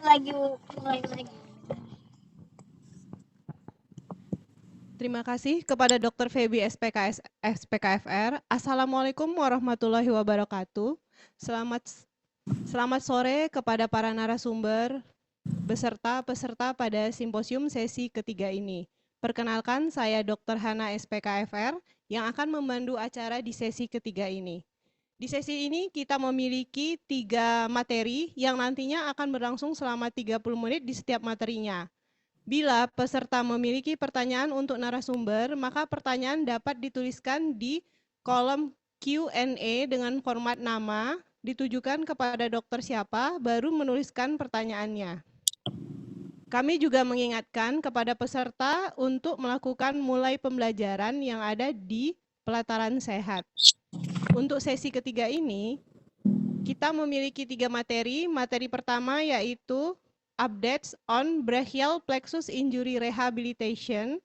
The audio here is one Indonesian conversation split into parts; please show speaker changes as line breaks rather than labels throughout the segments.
lagi mulai lagi.
Terima kasih kepada Dr. Feby SPKFR. Assalamualaikum warahmatullahi wabarakatuh. Selamat sore kepada para narasumber beserta peserta pada simposium sesi ketiga ini. Perkenalkan, saya Dr. Hana SPKFR yang akan memandu acara di sesi ketiga ini. Di sesi ini kita memiliki 3 materi yang nantinya akan berlangsung selama 30 menit di setiap materinya. Bila peserta memiliki pertanyaan untuk narasumber, maka pertanyaan dapat dituliskan di kolom Q&A dengan format nama, ditujukan kepada dokter siapa, baru menuliskan pertanyaannya. Kami juga mengingatkan kepada peserta untuk melakukan mulai pembelajaran yang ada di pelataran sehat. Untuk sesi ketiga ini, kita memiliki 3 materi. Materi pertama yaitu updates on brachial plexus injury rehabilitation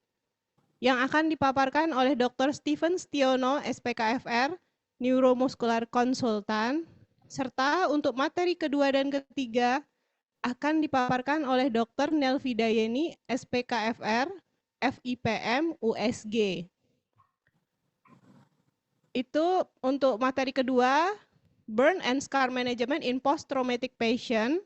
yang akan dipaparkan oleh Dr. Steven Stiono, SPKFR, neuromuscular consultant, serta untuk materi kedua dan ketiga akan dipaparkan oleh Dr. Nelvida Yeni, SPKFR, FIPM, USG. Itu untuk materi kedua, burn and scar management in post-traumatic patient.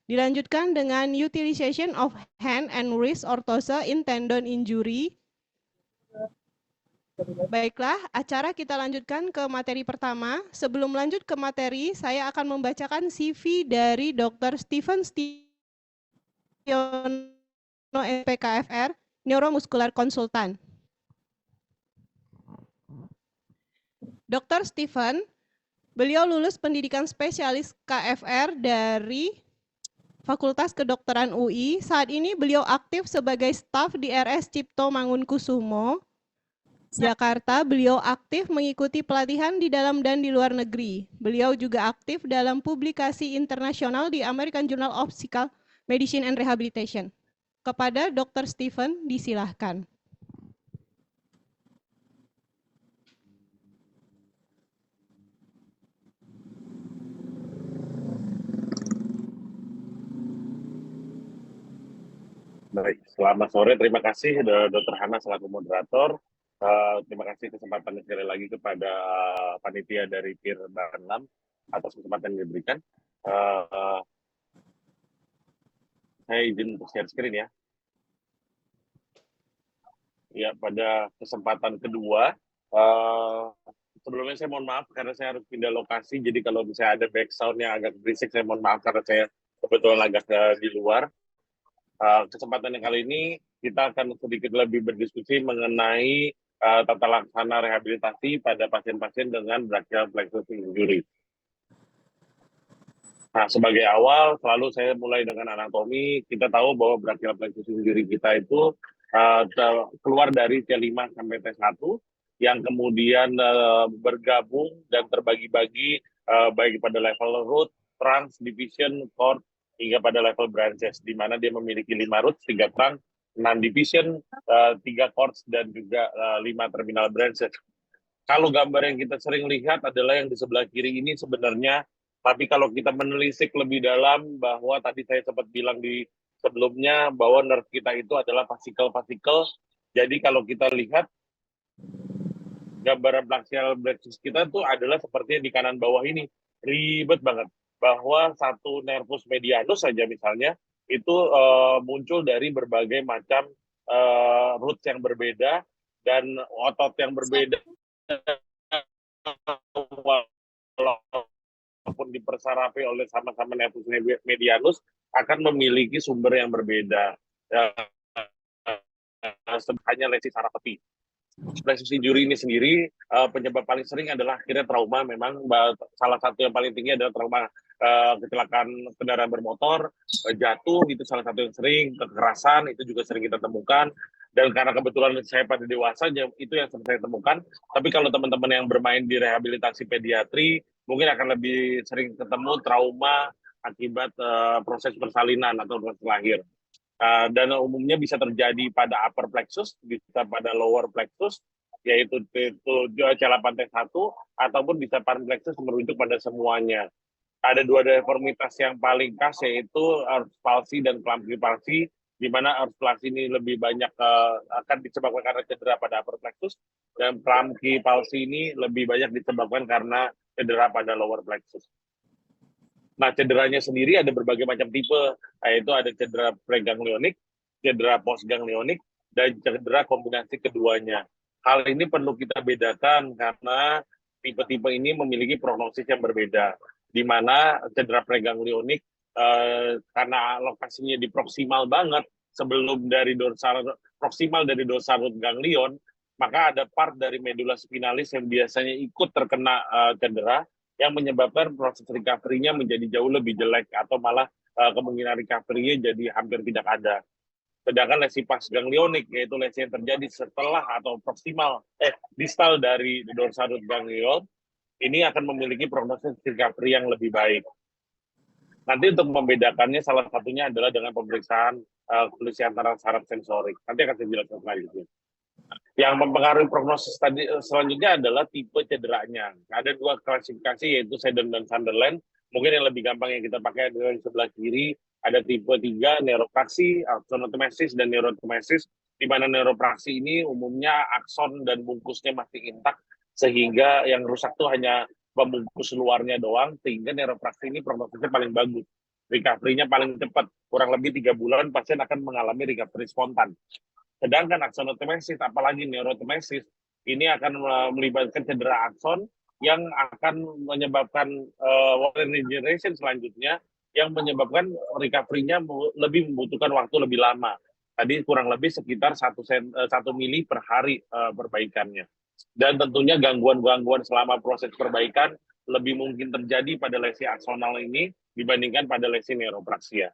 Dilanjutkan dengan utilization of hand and wrist orthose in tendon injury. Baiklah, acara kita lanjutkan ke materi pertama. Sebelum lanjut ke materi, saya akan membacakan CV dari Dr. Steven Stiono, SPKFR, neuromuscular consultant. Dr. Steven, beliau lulus pendidikan spesialis KFR dari Fakultas Kedokteran UI. Saat ini beliau aktif sebagai staf di RS Cipto Mangunkusumo, Jakarta. Beliau aktif mengikuti pelatihan di dalam dan di luar negeri. Beliau juga aktif dalam publikasi internasional di American Journal of Physical Medicine and Rehabilitation. Kepada Dr. Steven, disilahkan.
Baik, selamat sore. Terima kasih Dr. Hana selaku moderator. Terima kasih kesempatannya sekali lagi kepada panitia dari PIR Banlam atas kesempatan yang diberikan. Saya izin untuk share screen ya. Ya, pada kesempatan kedua, sebelumnya saya mohon maaf karena saya harus pindah lokasi. Jadi kalau misalnya ada background yang agak berisik, saya mohon maaf karena saya kebetulan agak di luar. Kesempatan yang kali ini kita akan sedikit lebih berdiskusi mengenai tata laksana rehabilitasi pada pasien-pasien dengan brachial plexus injury. Nah, sebagai awal selalu saya mulai dengan anatomi. Kita tahu bahwa brachial plexus injury kita itu keluar dari T5 sampai T1 yang kemudian bergabung dan terbagi-bagi baik pada level root, trunk, division, cord, hingga pada level branches, di mana dia memiliki 5 roots, 3 trunk, 6 division, 3 cords, dan juga 5 terminal branches. Kalau gambar yang kita sering lihat adalah yang di sebelah kiri ini sebenarnya, tapi kalau kita menelisik lebih dalam, bahwa tadi saya sempat bilang di sebelumnya, bahwa nerve kita itu adalah fascicle. Jadi kalau kita lihat, gambaran brachial plexus kita itu adalah seperti di kanan bawah ini, ribet banget. Bahwa satu nervus medianus saja misalnya itu muncul dari berbagai macam roots yang berbeda dan otot yang berbeda, walaupun dipersarapi oleh sama-sama nervus medianus akan memiliki sumber yang berbeda. Hanya lesi saraf tepi. Plexus injury ini sendiri penyebab paling sering adalah akhirnya trauma. Memang salah satu yang paling tinggi adalah trauma kecelakaan kendaraan bermotor, jatuh itu salah satu yang sering, kekerasan itu juga sering kita temukan. Dan karena kebetulan saya pada dewasa itu yang sering saya temukan. Tapi kalau teman-teman yang bermain di rehabilitasi pediatri mungkin akan lebih sering ketemu trauma akibat proses persalinan atau proses lahir. Dan umumnya bisa terjadi pada upper plexus, bisa pada lower plexus, yaitu C8 T1, ataupun bisa parent plexus merujuk pada semuanya. Ada dua deformitas yang paling khas, yaitu Earth palsy dan clumsy palsy, di mana Earth palsy ini lebih banyak akan disebabkan karena cedera pada upper plexus, dan clumsy palsy ini lebih banyak disebabkan karena cedera pada lower plexus. Nah, cederanya sendiri ada berbagai macam tipe, yaitu ada cedera preganglionik, cedera postganglionik, dan cedera kombinasi keduanya. Hal ini perlu kita bedakan karena tipe-tipe ini memiliki prognosis yang berbeda, di mana cedera preganglionik karena lokasinya di proksimal banget sebelum dari dorsal proksimal dari dorsal root ganglion, maka ada part dari medula spinalis yang biasanya ikut terkena cedera yang menyebabkan proses recovery-nya menjadi jauh lebih jelek atau malah kemungkinan recovery-nya jadi hampir tidak ada. Sedangkan lesi pas ganglionik, yaitu lesi yang terjadi setelah atau proksimal distal dari dorsal root ganglion, ini akan memiliki prognosis recovery yang lebih baik. Nanti untuk membedakannya salah satunya adalah dengan pemeriksaan kondisi antara saraf sensorik. Nanti akan saya jelaskan selanjutnya. Yang mempengaruhi prognosis tadi selanjutnya adalah tipe cederanya. Ada dua klasifikasi, yaitu Seddon dan Sunderland. Mungkin yang lebih gampang yang kita pakai adalah di sebelah kiri. Ada tipe 3, neuropraksi, axonotomesis, dan neurotomesis, di mana neuropraksi ini umumnya akson dan bungkusnya masih intak, sehingga yang rusak itu hanya pembungkus luarnya doang, sehingga neuropraksi ini prognosisnya paling bagus. Recovery-nya paling cepat, kurang lebih 3 bulan pasien akan mengalami recovery spontan. Sedangkan axonotomesis, apalagi neurotomesis, ini akan melibatkan cedera akson yang akan menyebabkan organ regeneration selanjutnya, yang menyebabkan recovery-nya lebih membutuhkan waktu lebih lama. Tadi kurang lebih sekitar 1 mili per hari perbaikannya. Dan tentunya gangguan-gangguan selama proses perbaikan lebih mungkin terjadi pada lesi aksonal ini dibandingkan pada lesi neuropraksia.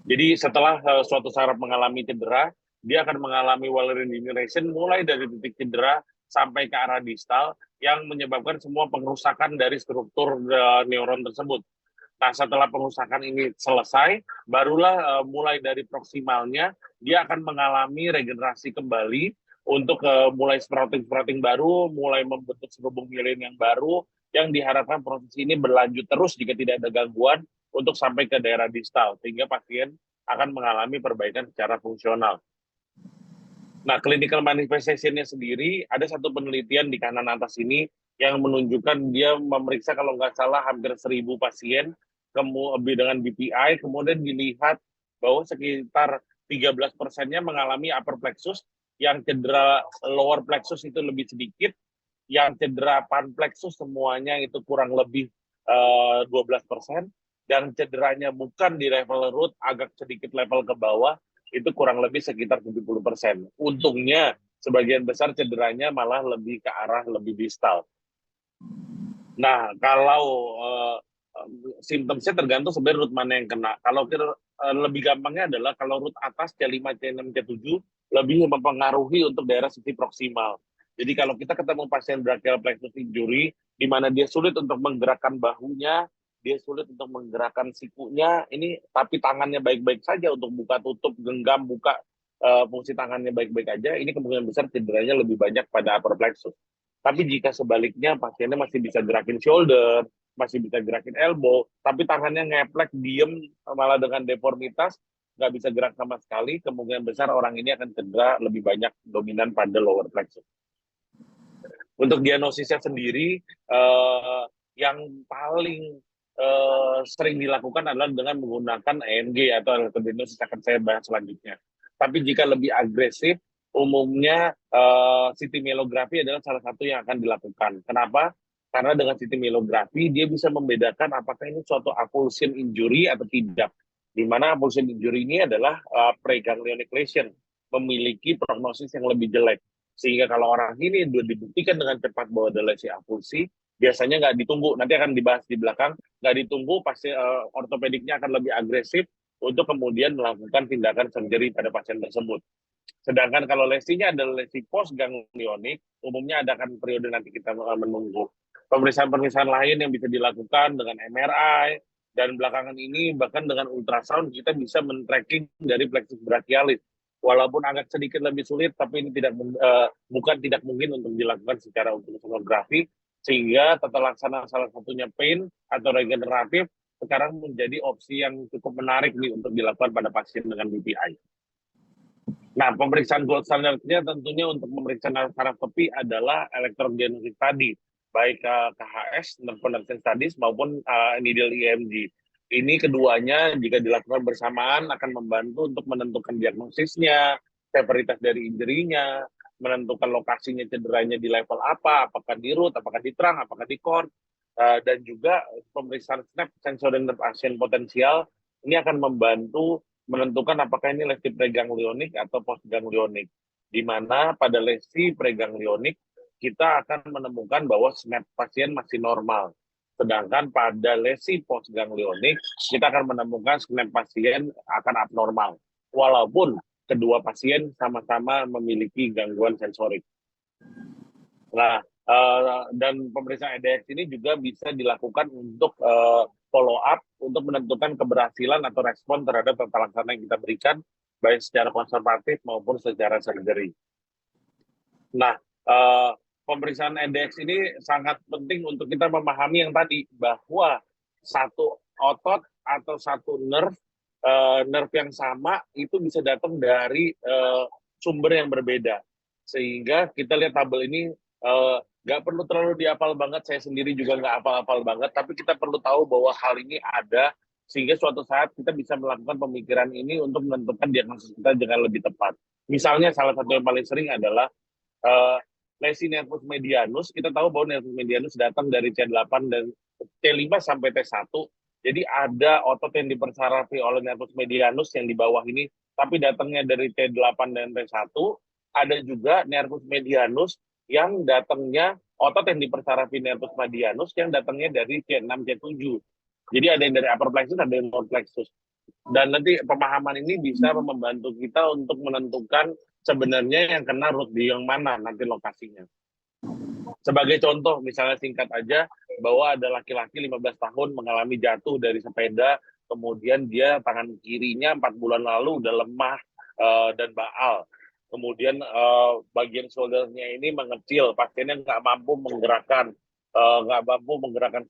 Jadi setelah suatu saraf mengalami cedera, dia akan mengalami wall regeneration mulai dari titik cedera sampai ke arah distal yang menyebabkan semua pengrusakan dari struktur neuron tersebut. Nah, setelah pengrusakan ini selesai, barulah mulai dari proksimalnya dia akan mengalami regenerasi kembali untuk mulai sprouting baru, mulai membentuk serubung mielin yang baru, yang diharapkan proses ini berlanjut terus jika tidak ada gangguan untuk sampai ke daerah distal, sehingga pasien akan mengalami perbaikan secara fungsional. Nah, clinical manifestation-nya sendiri, ada satu penelitian di kanan atas ini yang menunjukkan dia memeriksa kalau nggak salah hampir 1.000 pasien dengan BPI, kemudian dilihat bahwa sekitar 13%-nya mengalami upper plexus, yang cedera lower plexus itu lebih sedikit, yang cedera pan plexus semuanya itu kurang lebih 12%, dan cederanya bukan di level root, agak sedikit level ke bawah, itu kurang lebih sekitar 70%. Untungnya sebagian besar cederanya malah lebih ke arah lebih distal. Nah, kalau simptomnya tergantung sebenarnya root mana yang kena. Kalau lebih gampangnya adalah kalau root atas C5, C6, C7 lebih mempengaruhi untuk daerah sisi proksimal. Jadi kalau kita ketemu pasien brachial plexus injury, di mana dia sulit untuk menggerakkan bahunya, dia sulit untuk menggerakkan sikunya, ini tapi tangannya baik-baik saja untuk buka tutup, genggam, buka fungsi tangannya baik-baik aja, ini kemungkinan besar cederanya lebih banyak pada upper plexus. Tapi jika sebaliknya pasiennya masih bisa gerakin shoulder, masih bisa gerakin elbow, tapi tangannya ngeplek, diem, malah dengan deformitas, nggak bisa gerak sama sekali, kemungkinan besar orang ini akan cedera lebih banyak dominan pada lower plexus. Untuk diagnosisnya sendiri, yang paling sering dilakukan adalah dengan menggunakan EMG atau electrodynamics, akan saya bahas selanjutnya. Tapi jika lebih agresif, umumnya CT mielografi adalah salah satu yang akan dilakukan. Kenapa? Karena dengan CT mielografi dia bisa membedakan apakah ini suatu avulsion injury atau tidak. Di mana avulsion injury ini adalah preganglionic lesion, memiliki prognosis yang lebih jelek. Sehingga kalau orang ini dibuktikan dengan cepat bahwa ada lesi avulsi, biasanya nggak ditunggu, nanti akan dibahas di belakang, nggak ditunggu, pasti ortopediknya akan lebih agresif untuk kemudian melakukan tindakan surgery pada pasien tersebut. Sedangkan kalau lesinya adalah lesi postganglionik, umumnya ada kan periode nanti kita menunggu. Pemeriksaan-pemeriksaan lain yang bisa dilakukan dengan MRI, dan belakangan ini bahkan dengan ultrasound kita bisa men-tracking dari plexus brachialis. Walaupun agak sedikit lebih sulit, tapi ini bukan tidak mungkin untuk dilakukan secara ultrasonografi, Sehingga tata laksana salah satunya pain atau regeneratif sekarang menjadi opsi yang cukup menarik nih untuk dilakukan pada pasien dengan BPI. Nah, pemeriksaan gold standardnya tentunya untuk memeriksa narkolepsi adalah elektrodiagnostik tadi, baik KHS, nerve conduction studies, maupun needle EMG. Ini keduanya jika dilakukan bersamaan akan membantu untuk menentukan diagnosisnya, severitas dari injerinya, menentukan lokasinya cederanya di level apa, apakah di root, apakah di trunk, apakah di core, dan juga pemeriksaan SNAP, sensory nerve action potensial, ini akan membantu menentukan apakah ini lesi preganglionik atau postganglionik. Di mana pada lesi preganglionik kita akan menemukan bahwa SNAP pasien masih normal. Sedangkan pada lesi postganglionik kita akan menemukan SNAP pasien akan abnormal. Walaupun kedua pasien sama-sama memiliki gangguan sensorik. Nah, dan pemeriksaan EDX ini juga bisa dilakukan untuk follow up untuk menentukan keberhasilan atau respon terhadap tata laksana yang kita berikan baik secara konservatif maupun secara surgery. Nah, pemeriksaan EDX ini sangat penting untuk kita memahami yang tadi bahwa satu otot atau satu nerve yang sama itu bisa datang dari sumber yang berbeda. Sehingga kita lihat tabel ini nggak perlu terlalu dihafal banget, saya sendiri juga nggak hafal-hafal banget, tapi kita perlu tahu bahwa hal ini ada, sehingga suatu saat kita bisa melakukan pemikiran ini untuk menentukan diagnosis kita dengan lebih tepat. Misalnya salah satu yang paling sering adalah lesi nervus medianus. Kita tahu bahwa nervus medianus datang dari C8 dan T5 sampai T1. Jadi ada otot yang dipersarafi oleh nervus medianus yang di bawah ini, tapi datangnya dari T8 dan T1. Ada juga nervus medianus yang datangnya otot yang dipersarafi nervus medianus yang datangnya dari C6, C7. Jadi ada yang dari upper plexus, ada yang lower plexus. Dan nanti pemahaman ini bisa membantu kita untuk menentukan sebenarnya yang kena root di yang mana nanti lokasinya. Sebagai contoh, misalnya singkat aja, bahwa ada laki-laki 15 tahun mengalami jatuh dari sepeda, kemudian dia tangan kirinya 4 bulan lalu udah lemah dan baal. Kemudian bagian shoulder-nya ini mengecil, pasiennya nggak mampu menggerakkan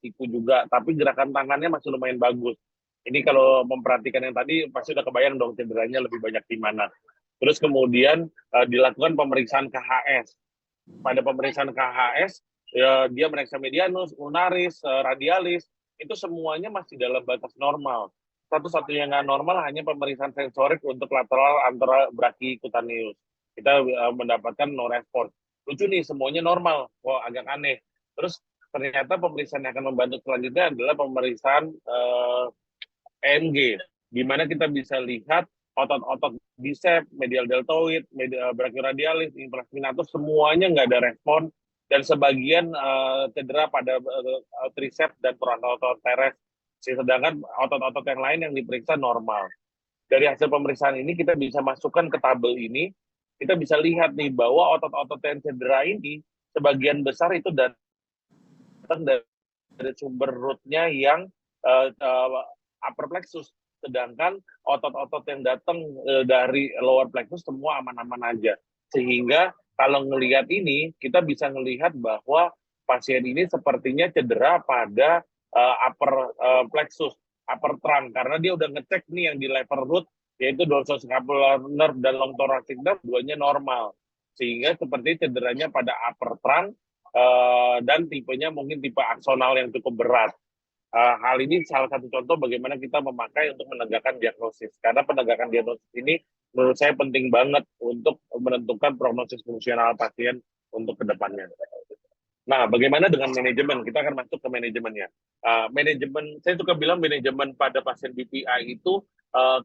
siku juga, tapi gerakan tangannya masih lumayan bagus. Ini kalau memperhatikan yang tadi, pasti udah kebayang dong cederanya lebih banyak di mana. Terus kemudian dilakukan pemeriksaan KHS. Pada pemeriksaan KHS, dia meriksa medianus, ulnaris, radialis, itu semuanya masih dalam batas normal. Satu-satunya nggak normal hanya pemeriksaan sensorik untuk lateral antara brachicutaneus. Kita mendapatkan no response. Lucu nih, semuanya normal. Wah, agak aneh. Terus ternyata pemeriksaan yang akan membantu selanjutnya adalah pemeriksaan EMG, di mana kita bisa lihat otot-otot bicep, medial deltoid, brachioradialis, infraspinatus, semuanya nggak ada respon, dan sebagian cedera pada triceps dan frontal teres. Sedangkan otot-otot yang lain yang diperiksa normal. Dari hasil pemeriksaan ini kita bisa masukkan ke tabel ini, kita bisa lihat nih bahwa otot-otot yang cedera ini sebagian besar itu datang dari sumber rootnya yang upper plexus, sedangkan otot-otot yang datang dari lower plexus semua aman-aman aja. Sehingga kalau ngelihat ini, kita bisa melihat bahwa pasien ini sepertinya cedera pada upper plexus, upper trunk, karena dia udah ngecek nih yang di level root, yaitu dorsoscapular nerve dan long thoracic nerve, duanya normal. Sehingga seperti cederanya pada upper trunk, dan tipenya mungkin tipe aksonal yang cukup berat. Hal ini salah satu contoh bagaimana kita memakai untuk menegakkan diagnosis. Karena penegakan diagnosis ini menurut saya penting banget untuk menentukan prognosis fungsional pasien untuk kedepannya. Nah, bagaimana dengan manajemen? Kita akan masuk ke manajemennya. Manajemen, saya suka bilang manajemen pada pasien BPI itu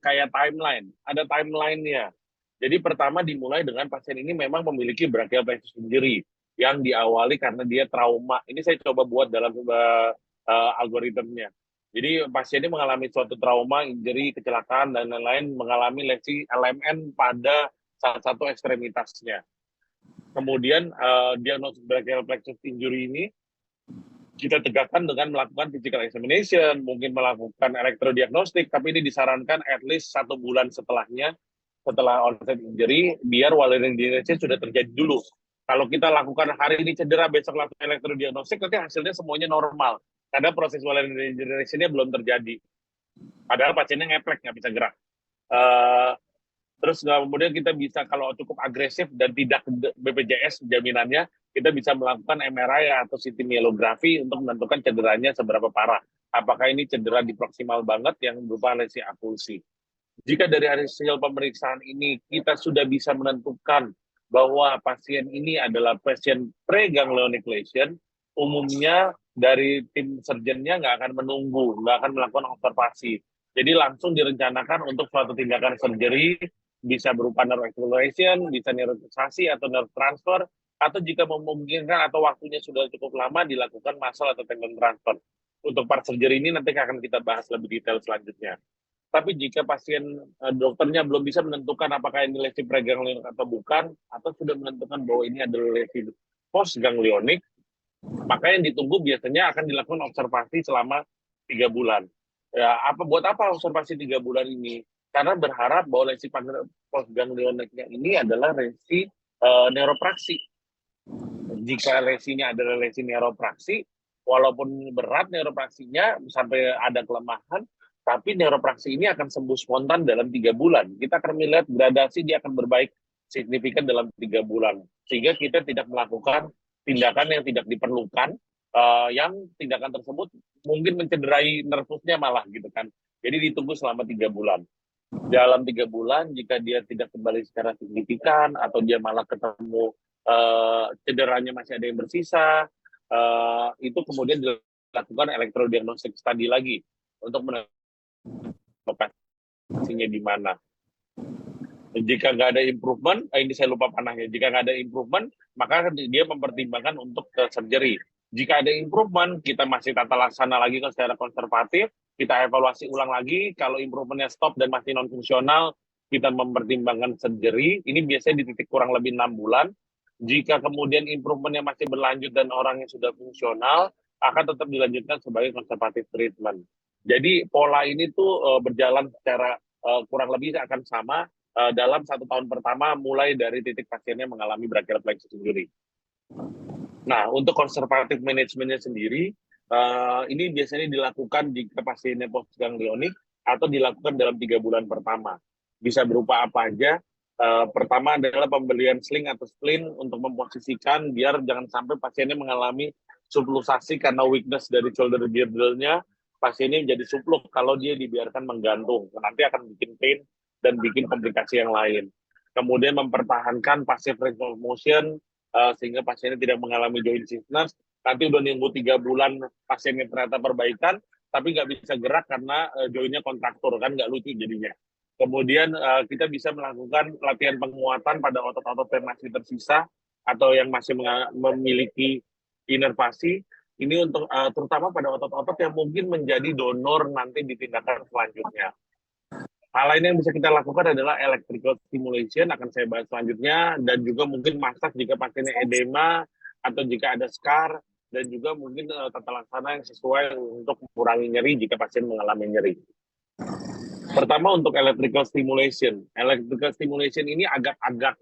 kayak timeline. Ada timeline-nya. Jadi pertama dimulai dengan pasien ini memang memiliki brachial plexus injury yang diawali karena dia trauma. Ini saya coba buat dalam algoritmnya. Jadi pasien ini mengalami suatu trauma, injury, kecelakaan, dan lain-lain, mengalami lesi LMN pada salah satu ekstremitasnya. Kemudian diagnosis brachial plexus injury ini kita tegakkan dengan melakukan physical examination, mungkin melakukan elektrodiagnostik, tapi ini disarankan at least 1 bulan setelahnya, setelah onset injury, biar Wallerian degeneration sudah terjadi dulu. Kalau kita lakukan hari ini cedera, besok lakukan elektrodiagnostik, nanti hasilnya semuanya normal. Karena proses value regeneration-nya belum terjadi. Padahal pasiennya ngeplek, nggak bisa gerak. Eh, Terus kemudian kita bisa kalau cukup agresif dan tidak BPJS jaminannya, kita bisa melakukan MRI atau CT myelografi untuk menentukan cederanya seberapa parah. Apakah ini cedera di proksimal banget yang berupa lesi avulsi. Jika dari hasil pemeriksaan ini kita sudah bisa menentukan bahwa pasien ini adalah pasien preganglionic lesion, umumnya dari tim surgeonnya nggak akan menunggu, nggak akan melakukan observasi. Jadi langsung direncanakan untuk suatu tindakan surgery, bisa berupa nerve stimulation, bisa neurotransfer atau nerve transfer, atau jika memungkinkan atau waktunya sudah cukup lama dilakukan muscle atau tendon transfer. Untuk part surgery ini nanti akan kita bahas lebih detail selanjutnya. Tapi jika pasien dokternya belum bisa menentukan apakah ini lesi preganglionik atau bukan, atau sudah menentukan bahwa ini adalah lesi postganglionik, maka yang ditunggu biasanya akan dilakukan observasi selama 3 bulan. Ya, buat apa observasi 3 bulan ini? Karena berharap bahwa lesi postganglioniknya ini adalah lesi neuropraksi. Jika lesinya adalah lesi neuropraksi, walaupun berat neuropraksinya sampai ada kelemahan, tapi neuropraksi ini akan sembuh spontan dalam 3 bulan. Kita akan melihat gradasi dia akan berbaik signifikan dalam 3 bulan. Sehingga kita tidak melakukan tindakan yang tidak diperlukan, yang tindakan tersebut mungkin mencederai nervusnya malah gitu kan. Jadi ditunggu selama 3 bulan. Dalam 3 bulan, jika dia tidak kembali secara signifikan atau dia malah ketemu cederanya masih ada yang bersisa, itu kemudian dilakukan elektrodiagnostik study lagi untuk menentukan lokasinya di mana. Jika nggak ada improvement, ini saya lupa panahnya. Jika nggak ada improvement, maka dia mempertimbangkan untuk surgery. Jika ada improvement, kita masih tata laksana lagi secara konservatif, kita evaluasi ulang lagi. Kalau improvementnya stop dan masih non fungsional, kita mempertimbangkan surgery. Ini biasanya di titik kurang lebih 6 bulan. Jika kemudian improvementnya masih berlanjut dan orangnya sudah fungsional, akan tetap dilanjutkan sebagai konservatif treatment. Jadi pola ini tuh berjalan secara kurang lebih akan sama dalam 1 tahun pertama mulai dari titik pasiennya mengalami brachial plexus injury. Nah, untuk konservatif manajemennya sendiri, ini biasanya dilakukan jika pasiennya postganglionik atau dilakukan dalam 3 bulan pertama. Bisa berupa apa aja. Pertama adalah pembelian sling atau splint untuk memposisikan biar jangan sampai pasiennya mengalami subluxasi karena weakness dari shoulder girdle-nya, pasiennya menjadi supluk kalau dia dibiarkan menggantung. Nanti akan bikin pain dan bikin komplikasi yang lain. Kemudian mempertahankan passive range of motion sehingga pasiennya tidak mengalami joint stiffness. Nanti udah nunggu 3 bulan pasiennya ternyata perbaikan, tapi nggak bisa gerak karena jointnya kontraktur, kan nggak lucu jadinya. Kemudian kita bisa melakukan latihan penguatan pada otot-otot yang masih tersisa atau yang masih memiliki inervasi. Ini untuk terutama pada otot-otot yang mungkin menjadi donor nanti di tindakan selanjutnya. Hal lain yang bisa kita lakukan adalah electrical stimulation, akan saya bahas selanjutnya, dan juga mungkin massage jika pasiennya edema atau jika ada scar, dan juga mungkin tata laksana yang sesuai untuk mengurangi nyeri jika pasien mengalami nyeri. Pertama untuk electrical stimulation. Electrical stimulation ini agak-agak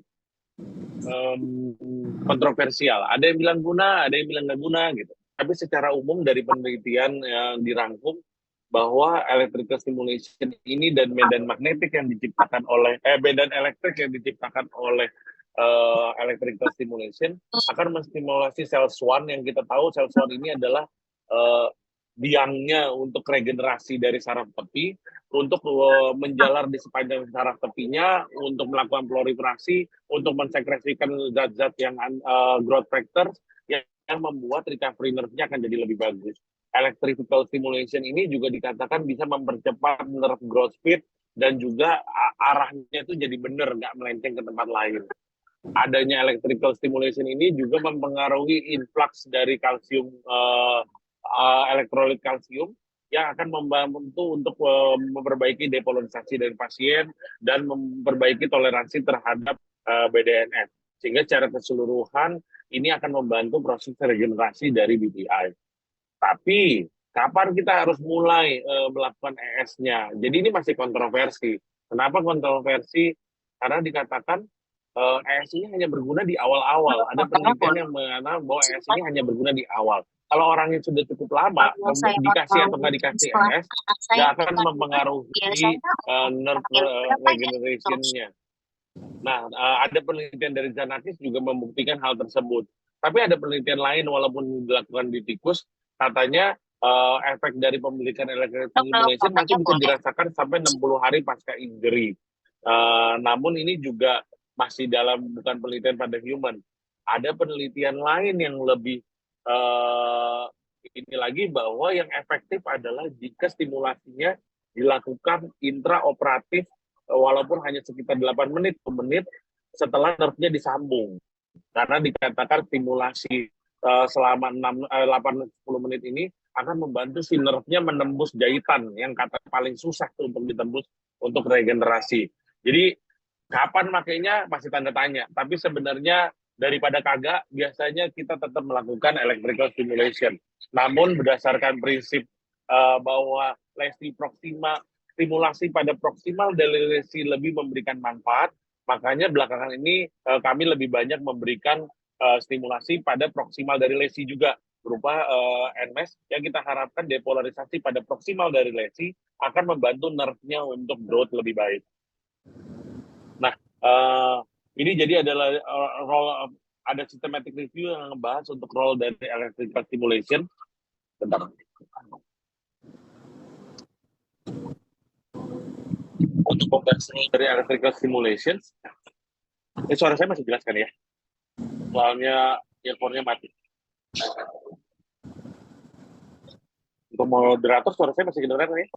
kontroversial. Ada yang bilang guna, ada yang bilang nggak guna gitu. Tapi secara umum dari penelitian yang dirangkum bahwa electrical stimulation ini dan medan magnetik yang diciptakan oleh medan elektrik yang diciptakan oleh electrical stimulation akan menstimulasi sel swan yang kita tahu sel swan ini adalah biangnya untuk regenerasi dari saraf tepi, untuk menjalar di sepanjang saraf tepinya, untuk melakukan proliferasi, untuk mensekresikan zat-zat yang growth factor yang membuat recovery nerve-nya akan jadi lebih bagus. Electrical stimulation ini juga dikatakan bisa mempercepat nerve growth speed dan juga arahnya itu jadi benar, nggak melenceng ke tempat lain. Adanya electrical stimulation ini juga mempengaruhi influx dari kalsium elektrolit kalsium yang akan membantu untuk memperbaiki depolarisasi dari pasien dan memperbaiki toleransi terhadap BDNF. Sehingga secara keseluruhan ini akan membantu proses regenerasi dari BPI. Tapi kapan kita harus mulai melakukan ES-nya? Jadi ini masih kontroversi. Kenapa kontroversi? Karena dikatakan ES ini hanya berguna di awal-awal. Ada penelitian yang mengatakan bahwa ES ini hanya berguna di awal. Kalau orang yang sudah cukup lama dikasih atau nggak dikasih ES, nggak akan mempengaruhi nerve regeneration-nya. Nah, ada penelitian dari Zanakis juga membuktikan hal tersebut. Tapi ada penelitian lain walaupun dilakukan di tikus, katanya efek dari pemberikan electrical stimulation masih bisa dirasakan sampai 60 hari pasca injury. Namun ini juga masih dalam bukan penelitian pada human. Ada penelitian lain yang lebih ini lagi bahwa yang efektif adalah jika stimulasinya dilakukan intraoperatif walaupun hanya sekitar 8 menit per menit setelah nerve-nya disambung. Karena dikatakan stimulasi selama 8-10 menit ini akan membantu si nerve-nya menembus jahitan yang kata paling susah untuk ditembus untuk regenerasi. Jadi kapan makainya masih tanda tanya. Tapi sebenarnya daripada kagak, biasanya kita tetap melakukan electrical stimulation. Namun berdasarkan prinsip bahwa lesi proksima stimulasi pada proksimal dari lesi lebih memberikan manfaat, makanya belakangan ini kami lebih banyak memberikan stimulasi pada proksimal dari lesi juga berupa NMES yang kita harapkan depolarisasi pada proksimal dari lesi akan membantu nerve-nya untuk growth lebih baik. Nah, ini jadi adalah role ada systematic review yang membahas untuk role dari electrical stimulation. Bentar. Untuk membahas dari electrical stimulation, suara saya masih jelas kan ya? Soalnya earphone-nya mati. Untuk moderator, suara saya masih kedengaran ya?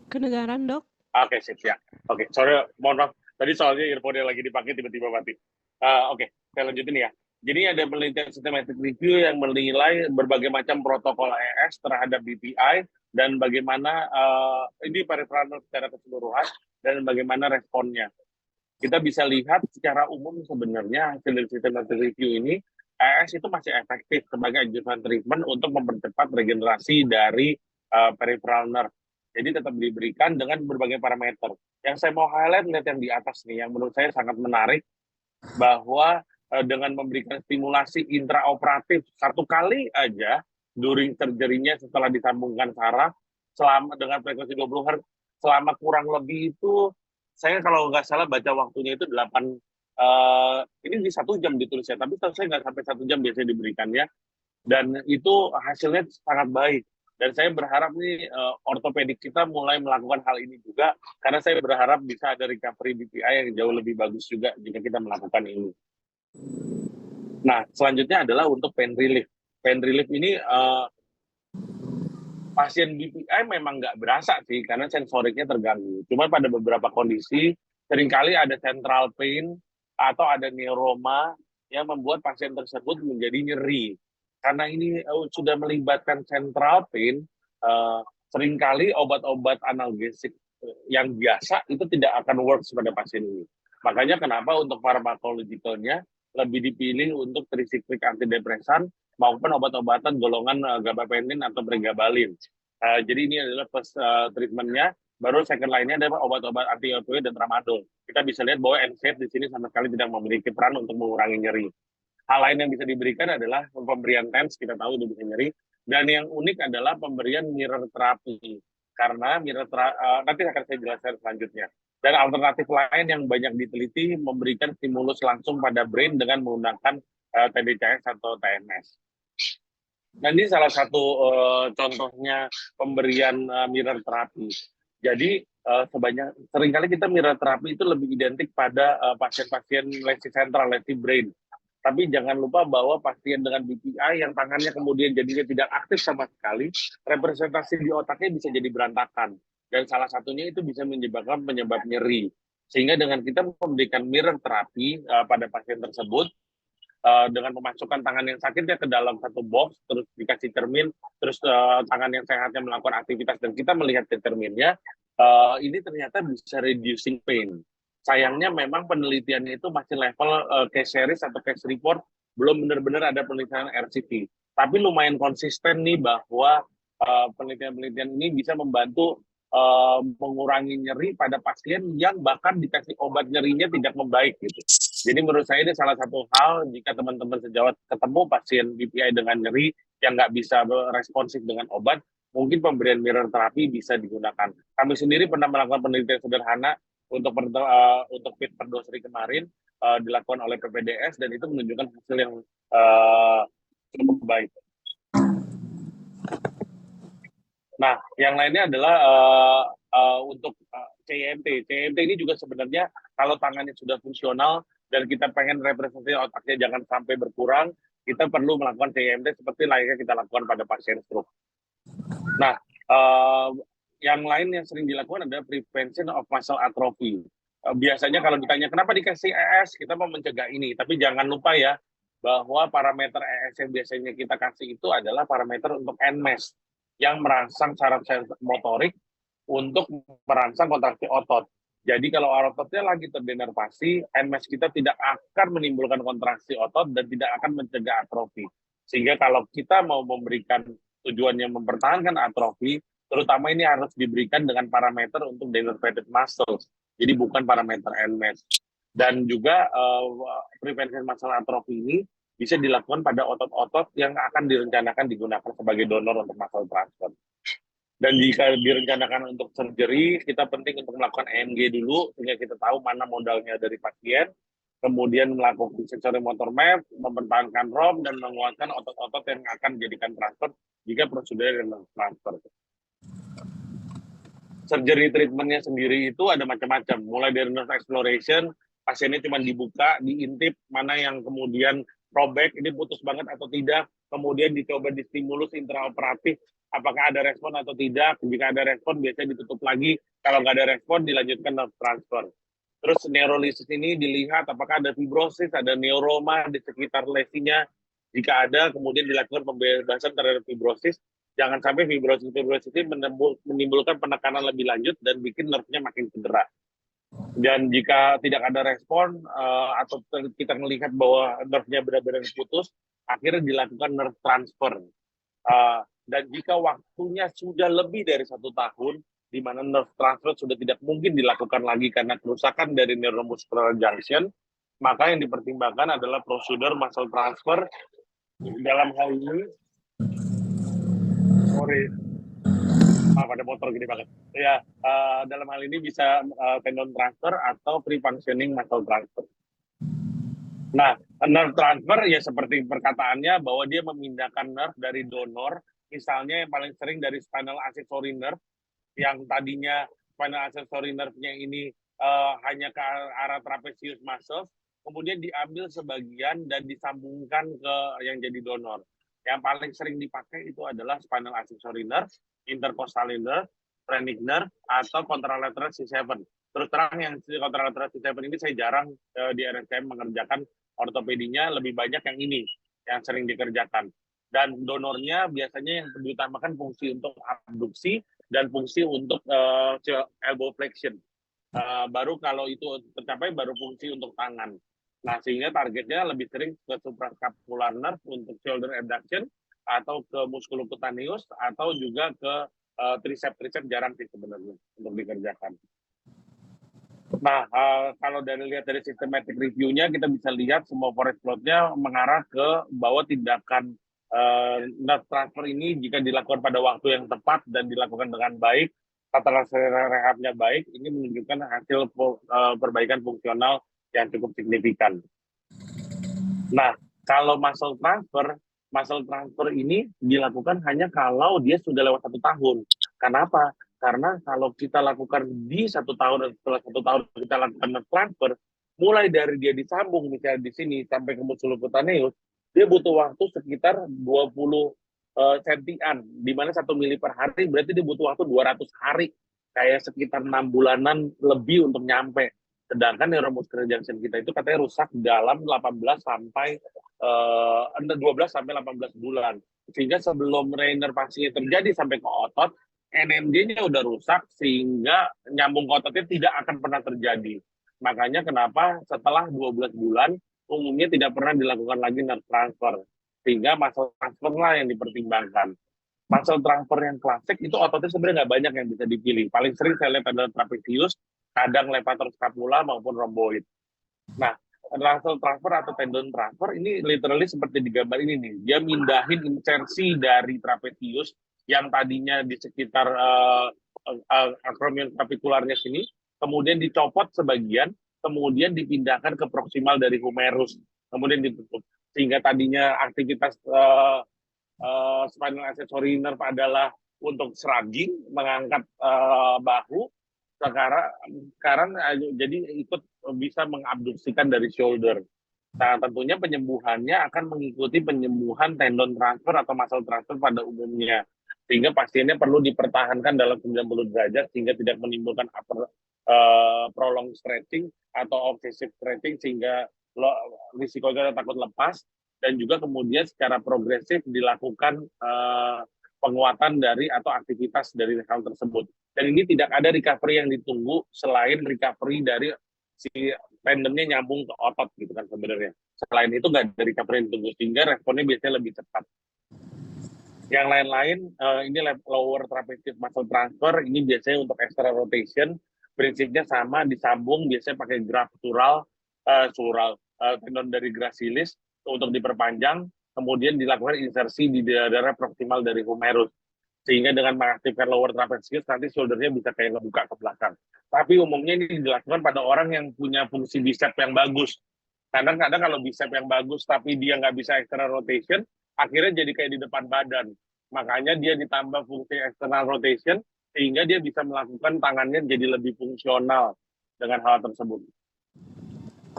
Kedengaran, Dok.
Oke, sip ya. Oke, sorry, mohon maaf. Tadi soalnya earphone-nya lagi dipakai tiba-tiba mati. Oke, saya lanjutin ya. Jadi ada penelitian systematic review yang menilai berbagai macam protokol ES terhadap BPI dan bagaimana ini peripheral secara keseluruhan dan bagaimana responnya. Kita bisa lihat secara umum sebenarnya hasil dari systematic review ini ES itu masih efektif sebagai adjuvant treatment untuk mempercepat regenerasi dari peripheral nerve. Jadi tetap diberikan dengan berbagai parameter. Yang saya mau highlight lihat yang di atas nih, yang menurut saya sangat menarik bahwa dengan memberikan stimulasi intraoperatif satu kali aja during surgery-nya setelah disambungkan saraf selama dengan frekuensi 20 Hz selama kurang lebih itu saya kalau nggak salah baca waktunya itu 8 ini di 1 jam ditulisnya, tapi saya nggak sampai 1 jam biasanya diberikannya dan itu hasilnya sangat baik. Dan saya berharap nih ortopedik kita mulai melakukan hal ini juga karena saya berharap bisa ada recovery BPI yang jauh lebih bagus juga jika kita melakukan ini. Nah, selanjutnya adalah untuk pain relief. Pain relief ini pasien BPI memang nggak berasa sih karena sensoriknya terganggu. Cuma pada beberapa kondisi seringkali ada central pain atau ada neuroma yang membuat pasien tersebut menjadi nyeri. Karena ini sudah melibatkan central pain, seringkali obat-obat analgesik yang biasa itu tidak akan works pada pasien ini. Makanya kenapa untuk pharmacological-nya lebih dipilih untuk trisiklik antidepresan maupun obat-obatan golongan gabapentin atau pregabalin. Jadi ini adalah first treatment-nya. Baru second line-nya adalah obat-obat anti-opioid dan tramadol. Kita bisa lihat bahwa NSAID di sini sama sekali tidak memiliki peran untuk mengurangi nyeri. Hal lain yang bisa diberikan adalah pemberian TENS, kita tahu itu bisa nyeri. Dan yang unik adalah pemberian mirror terapi. Karena mirror nanti akan saya jelaskan selanjutnya. Dan alternatif lain yang banyak diteliti memberikan stimulus langsung pada brain dengan menggunakan TDCS atau TMS. Dan ini salah satu contohnya pemberian mirror terapi. Jadi seringkali kita mirror terapi itu lebih identik pada pasien-pasien lesi sentral, lesi brain. Tapi jangan lupa bahwa pasien dengan BPI yang tangannya kemudian jadinya tidak aktif sama sekali, representasi di otaknya bisa jadi berantakan. Dan salah satunya itu bisa menyebabkan penyebab nyeri. Sehingga dengan kita memberikan mirror terapi pada pasien tersebut, dengan memasukkan tangan yang sakitnya ke dalam satu box, terus dikasih cermin, terus tangan yang sehatnya melakukan aktivitas, dan kita melihat cerminnya, ini ternyata bisa reducing pain. Sayangnya memang penelitiannya itu masih level case series atau case report, belum benar-benar ada penelitian RCT. Tapi lumayan konsisten nih bahwa penelitian-penelitian ini bisa membantu mengurangi nyeri pada pasien yang bahkan dikasih obat nyerinya tidak membaik gitu. Jadi menurut saya ini salah satu hal jika teman-teman sejawat ketemu pasien BPI dengan nyeri yang nggak bisa responsif dengan obat, mungkin pemberian mirror terapi bisa digunakan. Kami sendiri pernah melakukan penelitian sederhana untuk fit per doseri kemarin dilakukan oleh PPDS dan itu menunjukkan hasil yang cukup baik. Nah, yang lainnya adalah untuk CIMT. CIMT ini juga sebenarnya kalau tangannya sudah fungsional dan kita pengen representasi otaknya jangan sampai berkurang, kita perlu melakukan CIMT seperti layaknya kita lakukan pada pasien stroke. Nah, yang lain yang sering dilakukan adalah prevention of muscle atrophy. Biasanya kalau ditanya kenapa dikasih ES, kita mau mencegah ini. Tapi jangan lupa ya, bahwa parameter ES yang biasanya kita kasih itu adalah parameter untuk NMAS, yang merangsang saraf motorik untuk merangsang kontraksi otot. Jadi kalau ototnya lagi terdenervasi, NMAS kita tidak akan menimbulkan kontraksi otot dan tidak akan mencegah atrofi. Sehingga kalau kita mau memberikan tujuannya mempertahankan atrofi, terutama ini harus diberikan dengan parameter untuk denervated muscles. Jadi bukan parameter NMAS. Dan juga prevention muscle atrophy ini bisa dilakukan pada otot-otot yang akan direncanakan digunakan sebagai donor untuk muscle transfer. Dan jika direncanakan untuk surgery, kita penting untuk melakukan EMG dulu, sehingga kita tahu mana modalnya dari pasien, kemudian melakukan sensory motor map, mempertahankan ROM, dan menguatkan otot-otot yang akan dijadikan transfer jika prosedur yang transfer. Surgery treatmentnya sendiri itu ada macam-macam, mulai dari nerve exploration, pasiennya cuma dibuka, diintip, mana yang kemudian robek, ini putus banget atau tidak, kemudian dicoba distimulus intraoperatif, apakah ada respon atau tidak, jika ada respon biasanya ditutup lagi, kalau nggak ada respon dilanjutkan nerve transfer. Terus neurolisis ini dilihat apakah ada fibrosis, ada neuroma di sekitar lesinya, jika ada kemudian dilakukan pembebasan terhadap fibrosis, jangan sampai fibrosis ini menimbulkan penekanan lebih lanjut dan bikin nerfnya makin cedera. Dan jika tidak ada respon atau kita melihat bahwa nerfnya benar-benar putus, akhirnya dilakukan nerve transfer. Dan jika waktunya sudah lebih dari 1 tahun, di mana nerve transfer sudah tidak mungkin dilakukan lagi karena kerusakan dari neuromuscular junction, maka yang dipertimbangkan adalah prosedur muscle transfer. Dalam hal ini, pada motor gini banget. Ya, dalam hal ini bisa tendon transfer atau free functioning muscle transfer. Nah, nerve transfer ya seperti perkataannya bahwa dia memindahkan nerve dari donor, misalnya yang paling sering dari spinal accessory nerve, yang tadinya spinal accessory nerve-nya ini hanya ke arah trapezius muscle, kemudian diambil sebagian dan disambungkan ke yang jadi donor. Yang paling sering dipakai itu adalah spinal accessory nerve, intercostal nerve, phrenic nerve, atau contralateral C7. Terus terang yang contralateral C7 ini saya jarang di RSCM mengerjakan ortopedinya, lebih banyak yang ini yang sering dikerjakan. Dan donornya biasanya yang diutamakan fungsi untuk abduksi dan fungsi untuk elbow flexion. Baru kalau itu tercapai, baru fungsi untuk tangan. Nah, sehingga targetnya lebih sering ke suprascapular nerve untuk shoulder abduction, atau ke musculocutaneous, atau juga ke tricep jarang sih sebenarnya untuk dikerjakan. Nah, kalau lihat dari systematic review-nya, kita bisa lihat semua forest plot-nya mengarah ke bahwa tindakan nerve transfer ini jika dilakukan pada waktu yang tepat dan dilakukan dengan baik, tata rehabnya baik, ini menunjukkan hasil perbaikan fungsional yang cukup signifikan. Nah, kalau muscle transfer ini dilakukan hanya kalau dia sudah lewat 1 tahun. Kenapa? Karena kalau kita lakukan di 1 tahun dan setelah 1 tahun kita lakukan transfer, mulai dari dia disambung misalnya di sini sampai ke musculocutaneous, dia butuh waktu sekitar 20 sentian, di mana 1 mili per hari berarti dia butuh waktu 200 hari, kayak sekitar 6 bulanan lebih untuk nyampe. Sedangkan neuromuscular junction kita itu katanya rusak dalam 12 sampai 18 bulan. Sehingga sebelum reinervasinya terjadi sampai ke otot, NMJ-nya udah rusak sehingga nyambung ke ototnya tidak akan pernah terjadi. Makanya kenapa setelah 12 bulan umumnya tidak pernah dilakukan lagi nerve transfer. Sehingga muscle transfer lah yang dipertimbangkan. Muscle transfer yang klasik itu ototnya sebenarnya nggak banyak yang bisa dipilih. Paling sering saya lihat adalah trapezius, kadang levator scapula maupun rhomboid. Nah, muscle transfer atau tendon transfer ini literally seperti di gambar ini nih. Dia mindahin insersi dari trapezius yang tadinya di sekitar acromion capitularnya sini, kemudian dicopot sebagian, kemudian dipindahkan ke proksimal dari humerus, kemudian ditutup. Sehingga tadinya aktivitas spinal accessory nerve adalah untuk shrugging, mengangkat bahu. Sekarang jadi ikut bisa mengabduksikan dari shoulder. Nah, tentunya penyembuhannya akan mengikuti penyembuhan tendon transfer atau muscle transfer pada umumnya. Sehingga pasiennya perlu dipertahankan dalam 90 derajat sehingga tidak menimbulkan prolonged stretching atau obsessive stretching sehingga risikonya takut lepas, dan juga kemudian secara progresif dilakukan penguatan dari atau aktivitas dari hal tersebut. Dan ini tidak ada recovery yang ditunggu selain recovery dari si tendonnya nyambung ke otot gitu kan sebenarnya. Selain itu nggak ada recovery yang ditunggu, sehingga responnya biasanya lebih cepat. Yang lain-lain, ini lower trapezius muscle transfer, ini biasanya untuk external rotation, prinsipnya sama, disambung, biasanya pakai graft tendon dari gracilis untuk diperpanjang, kemudian dilakukan insersi di daerah proksimal dari humerus. Sehingga dengan mengaktifkan lower trapezius, nanti shouldernya bisa kayak ngebuka ke belakang. Tapi umumnya ini dilakukan pada orang yang punya fungsi bicep yang bagus. Kadang-kadang kalau bicep yang bagus, tapi dia nggak bisa external rotation, akhirnya jadi kayak di depan badan. Makanya dia ditambah fungsi external rotation, sehingga dia bisa melakukan tangannya jadi lebih fungsional dengan hal tersebut.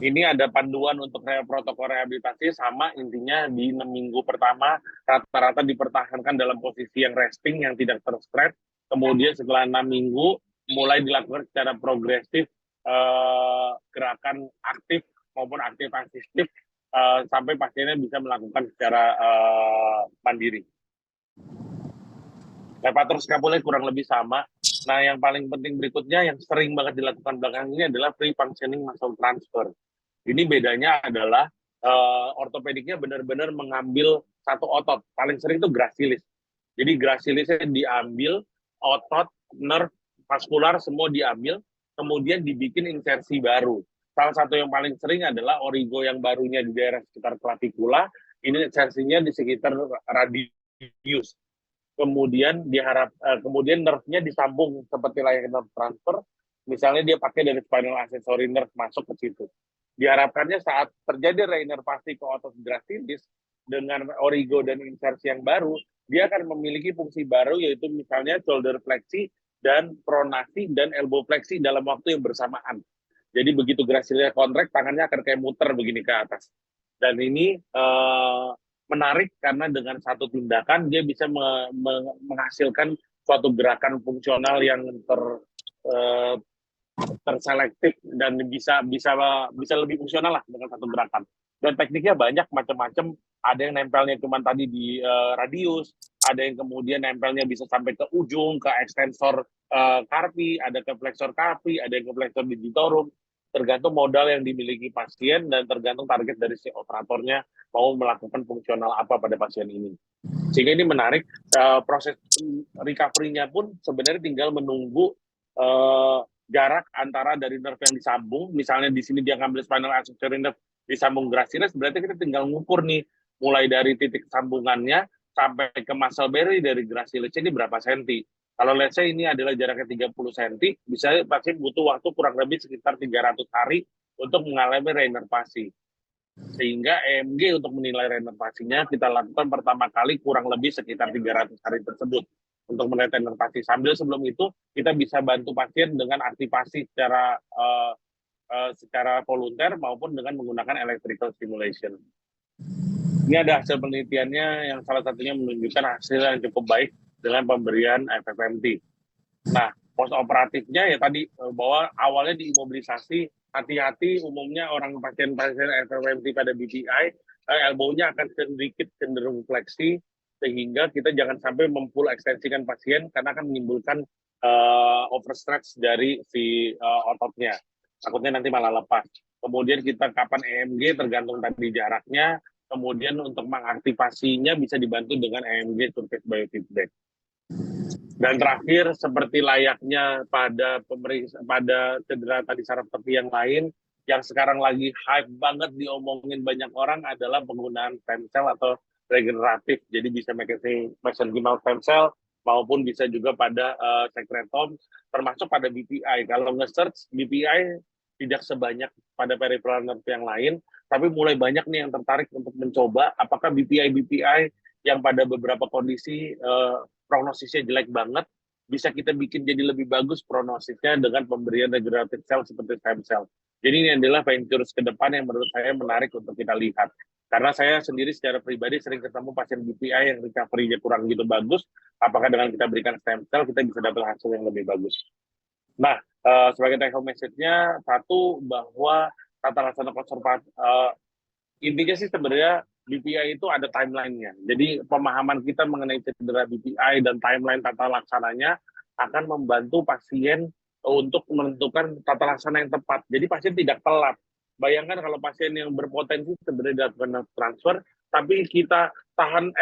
Ini ada panduan untuk protokol rehabilitasi, sama intinya di 6 minggu pertama rata-rata dipertahankan dalam posisi yang resting, yang tidak terstretch. Kemudian setelah 6 minggu mulai dilakukan secara progresif gerakan aktif maupun aktif asistif sampai pasiennya bisa melakukan secara mandiri. Levator scapula kurang lebih sama. Nah, yang paling penting berikutnya yang sering banget dilakukan belakangan ini adalah free functioning muscle transfer. Ini bedanya adalah ortopediknya benar-benar mengambil satu otot. Paling sering itu gracilis. Jadi gracilisnya diambil, otot, nerve, vaskular semua diambil, kemudian dibikin insersi baru. Salah satu yang paling sering adalah origo yang barunya di daerah sekitar clavikula. Ini insersinya di sekitar radius. Kemudian kemudian nerve-nya disambung seperti layaknya nerve transfer, misalnya dia pakai dari spinal accessory nerve masuk ke situ. Diharapkannya saat terjadi reinervasi ke otot gracilis dengan origo dan insersi yang baru, dia akan memiliki fungsi baru, yaitu misalnya shoulder fleksi dan pronasi dan elbow fleksi dalam waktu yang bersamaan. Jadi begitu gracilisnya kontrak, tangannya akan kayak muter begini ke atas. Dan ini menarik karena dengan satu tindakan dia bisa menghasilkan suatu gerakan fungsional yang terselektif dan bisa lebih fungsional lah dengan satu gerakan. Dan tekniknya banyak macam-macam. Ada yang nempelnya cuma tadi di radius, ada yang kemudian nempelnya bisa sampai ke ujung, ke ekstensor carpi, ada ke flexor carpi, ada yang ke flexor digitorum. Tergantung modal yang dimiliki pasien dan tergantung target dari si operatornya mau melakukan fungsional apa pada pasien ini. Sehingga ini menarik, proses recovery-nya pun sebenarnya tinggal menunggu jarak antara dari nerve yang disambung, misalnya di sini dia ngambil spinal accessory nerve disambung gracilis, berarti kita tinggal ngukur nih, mulai dari titik sambungannya sampai ke muscle berry dari gracilis ini berapa senti. Kalau let's say ini adalah jaraknya 30 cm, bisa pasti butuh waktu kurang lebih sekitar 300 hari untuk mengalami reinervasi. Sehingga EMG untuk menilai reinervasinya kita lakukan pertama kali kurang lebih sekitar 300 hari tersebut untuk menilai reinervasi. Sambil sebelum itu kita bisa bantu pasien dengan aktivasi secara volunteer maupun dengan menggunakan electrical stimulation. Ini ada hasil penelitiannya yang salah satunya menunjukkan hasil yang cukup baik dengan pemberian FFMT. Nah, post operatifnya ya tadi bahwa awalnya diimobilisasi, hati-hati umumnya orang pasien-pasien FFMT pada BPI, elbow-nya akan sedikit cenderung fleksi, sehingga kita jangan sampai memfull ekstensikan pasien karena akan menimbulkan overstretch dari si ototnya. Takutnya nanti malah lepas. Kemudian kita kapan EMG tergantung tadi jaraknya, kemudian untuk mengaktifasinya bisa dibantu dengan EMG surface biofeedback. Dan terakhir, seperti layaknya pada cedera tadi saraf tepi yang lain, yang sekarang lagi hype banget diomongin banyak orang adalah penggunaan stem cell atau regeneratif. Jadi bisa mesenchymal stem cell maupun bisa juga pada sekretom, termasuk pada BPI. Kalau nge-search BPI tidak sebanyak pada peripheral nerve yang lain, tapi mulai banyak nih yang tertarik untuk mencoba apakah BPI yang pada beberapa kondisi prognosisnya jelek banget, bisa kita bikin jadi lebih bagus prognosisnya dengan pemberian regenerative cell seperti stem cell. Jadi ini adalah ventures ke depan yang menurut saya menarik untuk kita lihat. Karena saya sendiri secara pribadi sering ketemu pasien BPI yang recovery-nya kurang gitu bagus, apakah dengan kita berikan stem cell, kita bisa dapat hasil yang lebih bagus. Nah, sebagai take home message-nya, satu, bahwa tata laksana konservasi, intinya sih sebenarnya BPI itu ada timeline-nya. Jadi pemahaman kita mengenai cedera BPI dan timeline tata laksananya akan membantu pasien untuk menentukan tata laksana yang tepat. Jadi pasien tidak telat. Bayangkan kalau pasien yang berpotensi sebenarnya dilakukan transfer, tapi kita tahan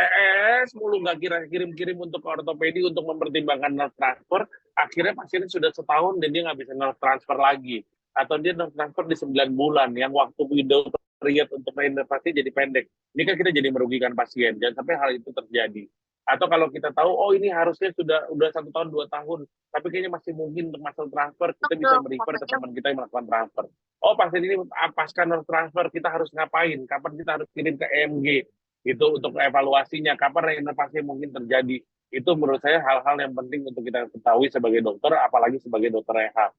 mulu nggak kirim-kirim untuk ortopedi untuk mempertimbangkan nerve transfer, akhirnya pasiennya sudah setahun dan dia nggak bisa nerve transfer lagi. Atau dia nerve transfer di 9 bulan, yang waktu window period untuk reinovasi jadi pendek. Ini kan kita jadi merugikan pasien. Jangan sampai hal itu terjadi. Atau kalau kita tahu, oh ini harusnya udah 1 tahun 2 tahun, tapi kayaknya masih mungkin untuk masalah transfer, kita bisa merefer ke teman kita yang melakukan transfer. Oh pasien ini pasca transfer kita harus ngapain? Kapan kita harus kirim ke EMG? Itu untuk evaluasinya. Kapan reinovasi mungkin terjadi? Itu menurut saya hal-hal yang penting untuk kita ketahui sebagai dokter, apalagi sebagai dokter rehab.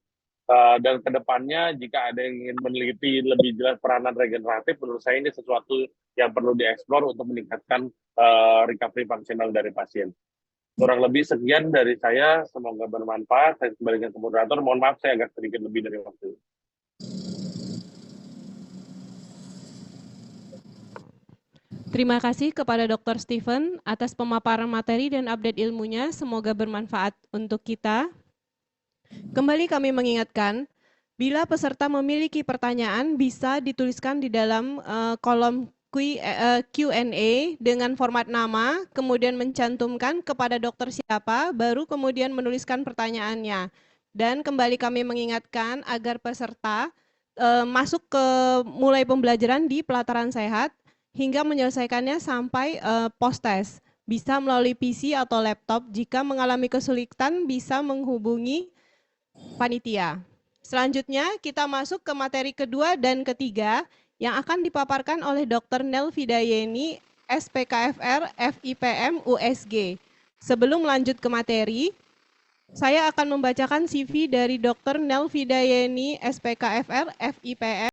Dan kedepannya jika ada yang ingin meneliti lebih jelas peranan regeneratif, menurut saya ini sesuatu yang perlu dieksplor untuk meningkatkan recovery fungsional dari pasien. Kurang lebih sekian dari saya, semoga bermanfaat. Saya kembalikan ke moderator, mohon maaf saya agak sedikit lebih dari waktu.
Terima kasih kepada Dr. Stephen atas pemaparan materi dan update ilmunya. Semoga bermanfaat untuk kita. Kembali kami mengingatkan, bila peserta memiliki pertanyaan bisa dituliskan di dalam kolom Q&A dengan format nama, kemudian mencantumkan kepada dokter siapa, baru kemudian menuliskan pertanyaannya. Dan kembali kami mengingatkan agar peserta masuk ke mulai pembelajaran di pelataran sehat hingga menyelesaikannya sampai post-test. Bisa melalui PC atau laptop, jika mengalami kesulitan bisa menghubungi panitia. Selanjutnya kita masuk ke materi kedua dan ketiga yang akan dipaparkan oleh Dr. Nelvida Yeni, SPKFR, FIPM, USG. Sebelum lanjut ke materi, saya akan membacakan CV dari Dr. Nelvida Yeni, SPKFR, FIPM,